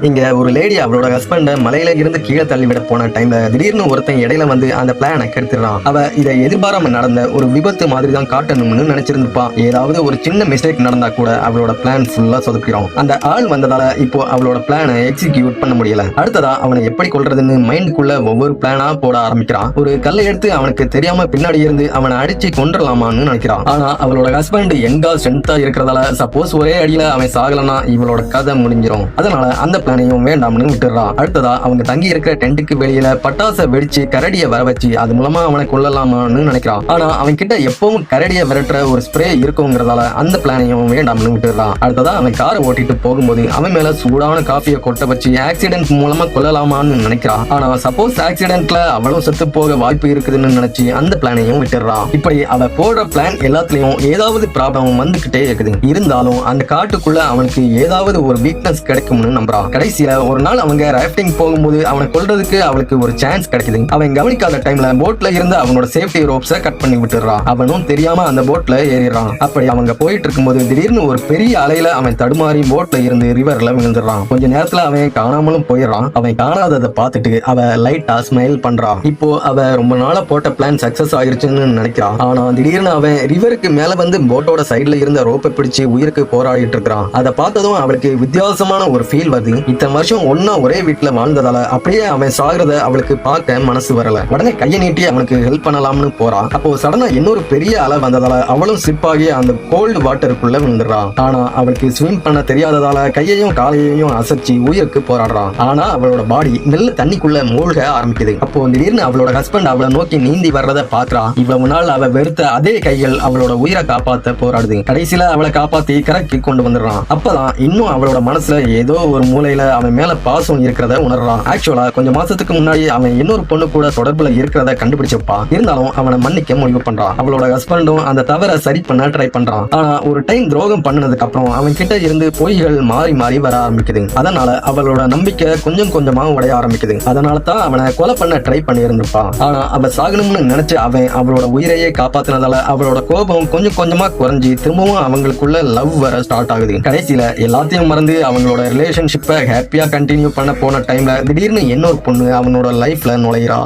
இங்க ஒரு லேடி அவளோட ஹஸ்பண்ட மலையில இருந்து கீழே தள்ளிவிட போன டைம்ல திடீர்னு ஒருத்தன் இடையில வந்து அந்த பிளானை கெடுத்துறான். அவ இதை எதிர்பாராம நடந்த ஒரு விபத்து மாதிரி தான் காட்டணும்னு நினைச்சிருந்துப்பா. ஏதாவது ஒரு சின்ன மிஸ்டேக் நடந்தா கூட அவளோட பிளான் ஃபுல்லா சொதப்பிடும். அந்த ஆள் வந்ததால இப்போ அவளோட பிளானை எக்ஸிக்யூட் பண்ண முடியல. அடுத்ததா அவனை எப்படி கொல்றதுன்னு மைண்டுக்குள்ள ஒவ்வொரு பிளானா போட ஆரம்பிக்கிறான். ஒரு கல்லை எடுத்து அவனுக்கு தெரியாம பின்னாடி இருந்து அவனை அடிச்சு கொன்றலாமான்னு நினைக்கிறான். ஆனா அவளோட ஹஸ்பண்ட் எங்கா ஸ்ட்ரென்த்தா இருக்கிறதால சப்போஸ் ஒரே அடியில அவன் சாகலன்னா இவளோட கதை முடிஞ்சிடும். அதனால அந்த பிளானையும் வேண்டாம்னு விட்டுறான். அடுத்ததா அவங்க தங்கி இருக்கிற டென்ட்டுக்கு வெளியில பட்டாசை வெடிச்சு கரடிய வர வச்சு அது மூலமா அவனை கொல்லலாமான்னு நினைக்கிறான். ஆனா அவன் கிட்ட எப்பவும் கரடிய விரட்டுற ஒரு ஸ்ப்ரே இருக்குங்கிறதால அந்த பிளானையும் வேண்டாம்னு விட்டுறான். அடுத்ததா அவன் காரை ஓட்டிட்டு போகும்போது அவன் மேல சூடான காஃபியை கொட்ட வச்சு ஆக்சிடென்ட் மூலமா கொல்லலாமான்னு நினைக்கிறான். ஆனா சப்போஸ் ஆக்சிடென்ட்ல அவளும் செத்து போக வாய்ப்பு இருக்குதுன்னு நினைச்சு அந்த பிளானையும் விட்டுறான். இப்படி அவ போடுற பிளான் எல்லாத்துலயும் ஏதாவது ப்ராப்ளம் வந்துகிட்டே இருக்குது. இருந்தாலும் அந்த காட்டுக்குள்ள அவனுக்கு ஏதாவது ஒரு வீக்னஸ் கிடைக்கும்னு நம்புறான். கடைசியில ஒரு நாள் அவங்க ராஃப்டிங் போகும்போது அவனை கொல்றதுக்கு அவளுக்கு ஒரு சான்ஸ் கிடைக்குது. அவன் கவனிக்காத டைம்ல போட்ல இருந்து அவனோட சேஃப்டி ரோப்ஸை கட் பண்ணி விட்டுறான். அவனும் தெரியாம அந்த போட்ல ஏறிடுறான். அப்படி அவங்க போயிட்டு இருக்கும்போது திடீர்னு ஒரு பெரிய அலையில அவன் தடுமாறி போட்ல இருந்து ரிவர்ல விழுந்துடுறான். கொஞ்ச நேரத்துல அவன் காணாமலும் போயிடுறான். அவன் காணாததை பார்த்துட்டு அவ லைட்டா ஸ்மைல் பண்றான். இப்போ அவ ரொம்ப நாளா போட்ட பிளான் சக்சஸ் ஆயிருச்சுன்னு நினைக்கிறான். ஆனா திடீர்னு அவன் ரிவருக்கு மேல வந்து போட்டோட சைட்ல இருந்த ரோப்பை பிடிச்சு உயிருக்கு போராடிட்டு இருக்கிறான். அதை பார்த்ததும் அவளுக்கு வித்தியாசமான ஒரு ஃபீல் வருது. இத்தனை வருஷம் ஒன்னா ஒரே வீட்டுல வாழ்ந்ததால அப்படியே அவன் சாகிறத அவளுக்கு பார்க்க மனசு வரல. உடனே கையை நீட்டி அவனுக்கு ஹெல்ப் பண்ணலாம்னு போறான். அப்போ சடனா இன்னொரு பெரிய அலை வந்ததால அவளும் ஸ்லிப் ஆகி அந்த கோல்டு வாட்டருக்குள்ள விழுந்துடுறான். ஆனா அவளுக்கு ஸ்விம் பண்ண தெரியாததால கையையும் காலையையும் அசைச்சு உயிருக்கு போராடுறான். ஆனா அவளோட பாடி மெல்ல தண்ணிக்குள்ள மூழ்க ஆரம்பிக்குது. அப்போ திடீர்னு அவளோட ஹஸ்பண்ட் அவளை நோக்கி நீந்தி வர்றத பாக்குறா. இவ்வளவு நாள் அவ வெறுத்த அதே கைகள் அவளோட உயிரை காப்பாத்த போராடுது. கடைசியில அவளை காப்பாத்தி கரைக்கு கொண்டு வந்துடுறான். அப்பதான் இன்னும் அவளோட மனசுல ஏதோ ஒரு மூலையில அவன் மேல பாசம் இருக்கிறத உணர்றான். ஆக்சுவலா கொஞ்சம் மாசத்துக்கு முன்னாடி அவன் இன்னொரு பொண்ணு கூட தொடர்புல இருக்கிறத கண்டுபிடிச்சப்பான். இருந்தாலும் அவனை மன்னிக்க முடிவு பண்றான். அவளோட ஹஸ்பண்டும் அந்த தவறை சரி பண்ண ட்ரை பண்றான். ஆனா ஒரு டைம் துரோகம் பண்ணதுக்கு அப்புறம் அவன் கிட்ட இருந்து பொய்கள் மாறி மாறி வர ஆரம்பிக்குது. அதனால அவளோட நம்பிக்கை கொஞ்சம் கொஞ்சமா உடைய ஆரம்பிக்குது. அதனால தான் அவனை கொலை பண்ண ட்ரை பண்ணி இருந்திருப்பான். ஆனா அவ சாகணும்னு நினைச்சு அவன் அவளோட உயிரையே காப்பாத்தினதால அவளோட கோபம் கொஞ்சம் கொஞ்சமா குறைஞ்சி திரும்பவும் அவங்களுக்குள்ள லவ் வர ஸ்டார்ட் ஆகுது. கடைசியில எல்லாத்தையும் மறந்து அவங்களோட ரிலேஷன்ஷிப்பை ஹாப்பியா கண்டினியூ பண்ண போன டைம்ல திடீர்னு இன்னொரு பொண்ணு அவனோட லைஃப்ல நுழையிறா.